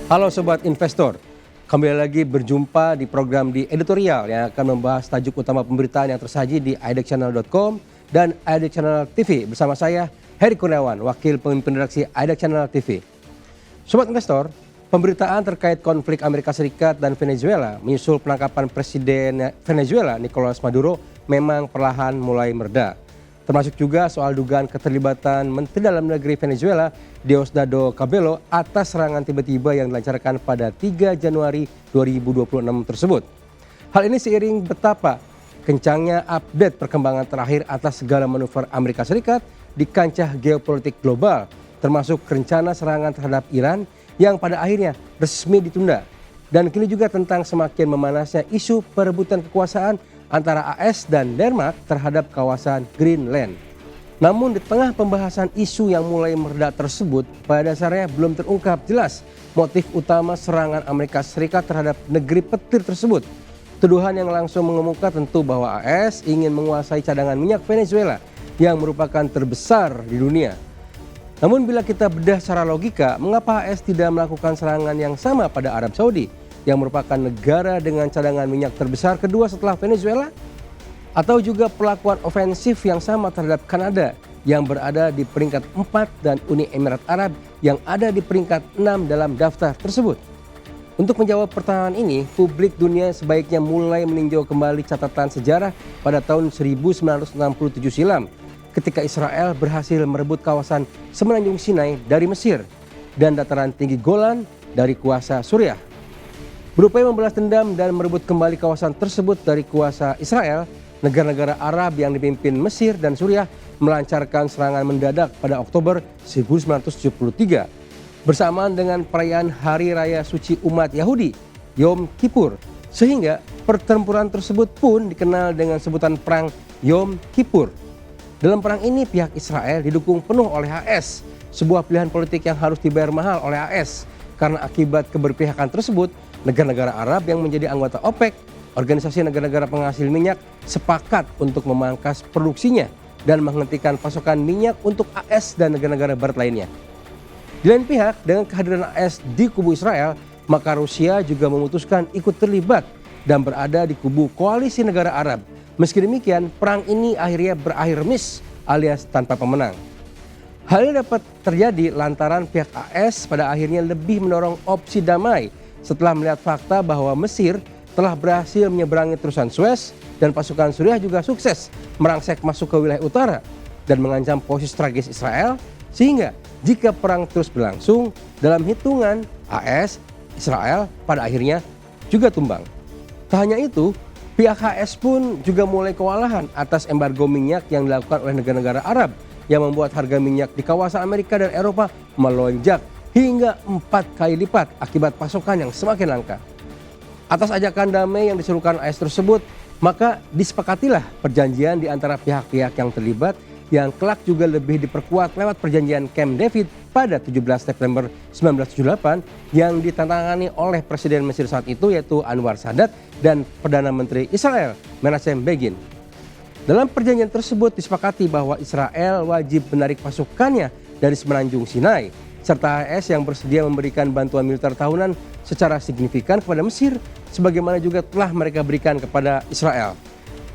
Halo Sobat Investor, kembali lagi berjumpa di program di editorial yang akan membahas tajuk utama pemberitaan yang tersaji di idexchannel.com dan IDEX Channel TV bersama saya Heri Kurniawan, Wakil Pemimpin Redaksi IDEX Channel TV. Sobat Investor, pemberitaan terkait konflik Amerika Serikat dan Venezuela menyusul penangkapan Presiden Venezuela Nicolas Maduro memang perlahan mulai mereda. Termasuk juga soal dugaan keterlibatan Menteri Dalam Negeri Venezuela Diosdado Cabello atas serangan tiba-tiba yang dilancarkan pada 3 Januari 2026 tersebut. Hal ini seiring betapa kencangnya update perkembangan terakhir atas segala manuver Amerika Serikat di kancah geopolitik global, termasuk rencana serangan terhadap Iran yang pada akhirnya resmi ditunda. Dan kini juga tentang semakin memanasnya isu perebutan kekuasaan antara AS dan Denmark terhadap kawasan Greenland. Namun di tengah pembahasan isu yang mulai mereda tersebut, pada dasarnya belum terungkap jelas motif utama serangan Amerika Serikat terhadap negeri petir tersebut. Tuduhan yang langsung mengemuka tentu bahwa AS ingin menguasai cadangan minyak Venezuela yang merupakan terbesar di dunia. Namun bila kita bedah secara logika, mengapa AS tidak melakukan serangan yang sama pada Arab Saudi yang merupakan negara dengan cadangan minyak terbesar kedua setelah Venezuela? Atau juga pelakuan ofensif yang sama terhadap Kanada yang berada di peringkat 4 dan Uni Emirat Arab yang ada di peringkat 6 dalam daftar tersebut? Untuk menjawab pertanyaan ini, publik dunia sebaiknya mulai meninjau kembali catatan sejarah pada tahun 1967 silam ketika Israel berhasil merebut kawasan Semenanjung Sinai dari Mesir dan dataran tinggi Golan dari kuasa Suriah. Berupaya membalas dendam dan merebut kembali kawasan tersebut dari kuasa Israel, negara-negara Arab yang dipimpin Mesir dan Suriah melancarkan serangan mendadak pada Oktober 1973 bersamaan dengan perayaan Hari Raya Suci Umat Yahudi, Yom Kippur, sehingga pertempuran tersebut pun dikenal dengan sebutan Perang Yom Kippur. Dalam perang ini pihak Israel didukung penuh oleh AS, sebuah pilihan politik yang harus dibayar mahal oleh AS karena akibat keberpihakan tersebut negara-negara Arab yang menjadi anggota OPEC, organisasi negara-negara penghasil minyak, sepakat untuk memangkas produksinya dan menghentikan pasokan minyak untuk AS dan negara-negara barat lainnya. Di lain pihak, dengan kehadiran AS di kubu Israel, maka Rusia juga memutuskan ikut terlibat dan berada di kubu koalisi negara Arab. Meski demikian, perang ini akhirnya berakhir remis alias tanpa pemenang. Hal ini dapat terjadi lantaran pihak AS pada akhirnya lebih mendorong opsi damai setelah melihat fakta bahwa Mesir telah berhasil menyeberangi terusan Suez dan pasukan Suriah juga sukses merangsek masuk ke wilayah utara dan mengancam posisi strategis Israel, sehingga jika perang terus berlangsung, dalam hitungan AS, Israel pada akhirnya juga tumbang. Tak hanya itu, pihak AS pun juga mulai kewalahan atas embargo minyak yang dilakukan oleh negara-negara Arab yang membuat harga minyak di kawasan Amerika dan Eropa melonjak hingga 4 kali lipat akibat pasokan yang semakin langka. Atas ajakan damai yang diserukan AS tersebut, maka disepakatilah perjanjian di antara pihak-pihak yang terlibat yang kelak juga lebih diperkuat lewat perjanjian Camp David pada 17 September 1978 yang ditandatangani oleh Presiden Mesir saat itu yaitu Anwar Sadat dan Perdana Menteri Israel Menachem Begin. Dalam perjanjian tersebut disepakati bahwa Israel wajib menarik pasukannya dari Semenanjung Sinai, serta AS yang bersedia memberikan bantuan militer tahunan secara signifikan kepada Mesir, sebagaimana juga telah mereka berikan kepada Israel.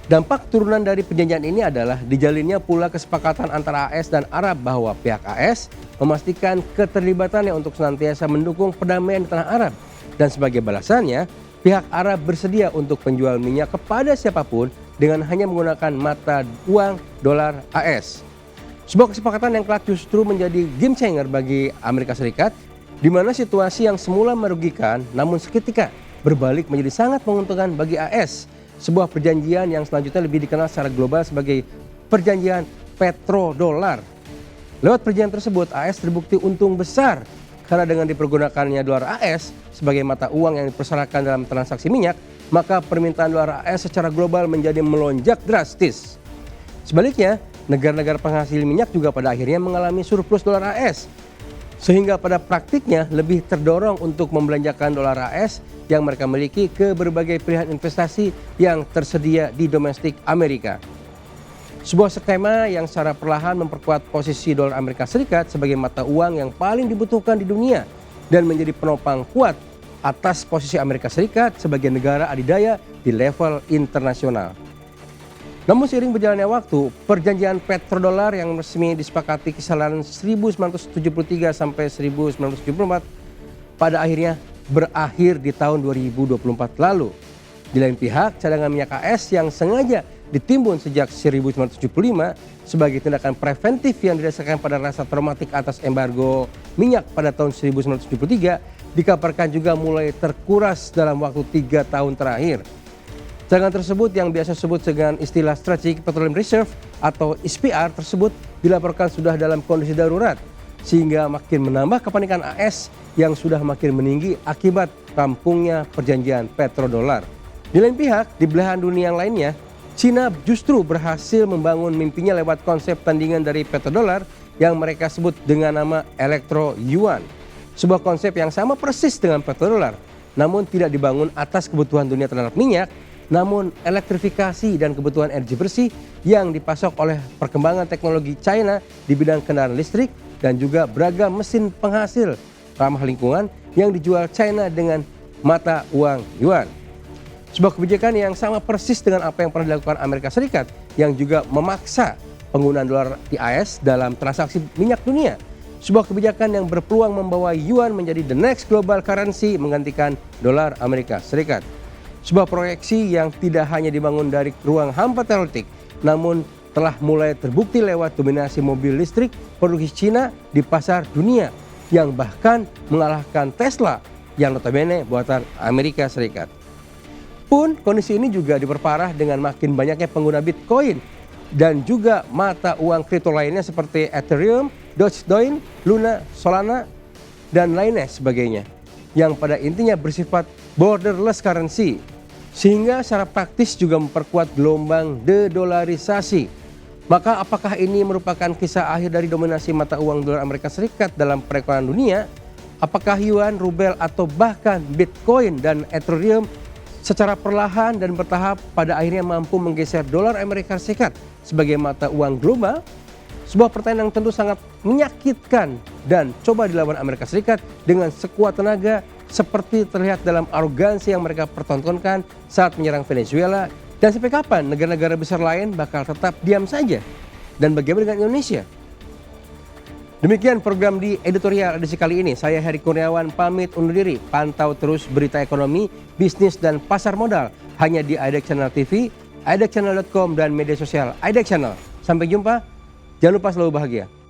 Dampak turunan dari perjanjian ini adalah dijalinnya pula kesepakatan antara AS dan Arab bahwa pihak AS memastikan keterlibatannya untuk senantiasa mendukung perdamaian di tanah Arab. Dan sebagai balasannya, pihak Arab bersedia untuk penjual minyak kepada siapapun dengan hanya menggunakan mata uang dolar AS. Sebuah kesepakatan yang kelak justru menjadi game changer bagi Amerika Serikat, di mana situasi yang semula merugikan namun seketika berbalik menjadi sangat menguntungkan bagi AS. Sebuah perjanjian yang selanjutnya lebih dikenal secara global sebagai perjanjian petrodolar. Lewat perjanjian tersebut, AS terbukti untung besar karena dengan dipergunakannya dolar AS sebagai mata uang yang dipersyaratkan dalam transaksi minyak, maka permintaan dolar AS secara global menjadi melonjak drastis. Sebaliknya, negara-negara penghasil minyak juga pada akhirnya mengalami surplus dolar AS. Sehingga pada praktiknya lebih terdorong untuk membelanjakan dolar AS yang mereka miliki ke berbagai pilihan investasi yang tersedia di domestik Amerika. Sebuah skema yang secara perlahan memperkuat posisi dolar Amerika Serikat sebagai mata uang yang paling dibutuhkan di dunia dan menjadi penopang kuat atas posisi Amerika Serikat sebagai negara adidaya di level internasional. Namun seiring berjalannya waktu, perjanjian petrodolar yang resmi disepakati kisaran 1973 sampai 1974 pada akhirnya berakhir di tahun 2024 lalu. Di lain pihak, cadangan minyak AS yang sengaja ditimbun sejak 1975 sebagai tindakan preventif yang didasarkan pada rasa traumatik atas embargo minyak pada tahun 1973 dikabarkan juga mulai terkuras dalam waktu 3 tahun terakhir. Cadangan tersebut yang biasa disebut dengan istilah Strategic Petroleum Reserve atau SPR tersebut dilaporkan sudah dalam kondisi darurat sehingga makin menambah kepanikan AS yang sudah makin meninggi akibat rampungnya perjanjian petrodolar. Di lain pihak, di belahan dunia yang lainnya, Cina justru berhasil membangun mimpinya lewat konsep tandingan dari petrodolar yang mereka sebut dengan nama Electro Yuan. Sebuah konsep yang sama persis dengan petrodolar, namun tidak dibangun atas kebutuhan dunia terhadap minyak, namun elektrifikasi dan kebutuhan energi bersih yang dipasok oleh perkembangan teknologi China di bidang kendaraan listrik dan juga beragam mesin penghasil ramah lingkungan yang dijual China dengan mata uang yuan. Sebuah kebijakan yang sama persis dengan apa yang pernah dilakukan Amerika Serikat yang juga memaksa penggunaan dolar di AS dalam transaksi minyak dunia. Sebuah kebijakan yang berpeluang membawa yuan menjadi the next global currency menggantikan dolar Amerika Serikat. Sebuah proyeksi yang tidak hanya dibangun dari ruang hampa teoretik, namun telah mulai terbukti lewat dominasi mobil listrik produksi Cina di pasar dunia yang bahkan mengalahkan Tesla yang notabene buatan Amerika Serikat. Pun kondisi ini juga diperparah dengan makin banyaknya pengguna Bitcoin dan juga mata uang kripto lainnya seperti Ethereum, Dogecoin, Luna, Solana, dan lainnya sebagainya yang pada intinya bersifat borderless currency sehingga secara praktis juga memperkuat gelombang dedolarisasi. Maka apakah ini merupakan kisah akhir dari dominasi mata uang dolar Amerika Serikat dalam perekonomian dunia? Apakah yuan, rubel, atau bahkan Bitcoin dan Ethereum secara perlahan dan bertahap pada akhirnya mampu menggeser dolar Amerika Serikat sebagai mata uang global? Sebuah pertanyaan yang tentu sangat menyakitkan dan coba dilawan Amerika Serikat dengan sekuat tenaga seperti terlihat dalam arogansi yang mereka pertontonkan saat menyerang Venezuela. Dan sampai kapan negara-negara besar lain bakal tetap diam saja? Dan bagaimana dengan Indonesia? Demikian program di editorial edisi kali ini. Saya Heri Kurniawan pamit undur diri. Pantau terus berita ekonomi, bisnis, dan pasar modal hanya di IDEX Channel TV, idexchannel.com, dan media sosial IDEX Channel. Sampai jumpa. Jangan lupa selalu bahagia.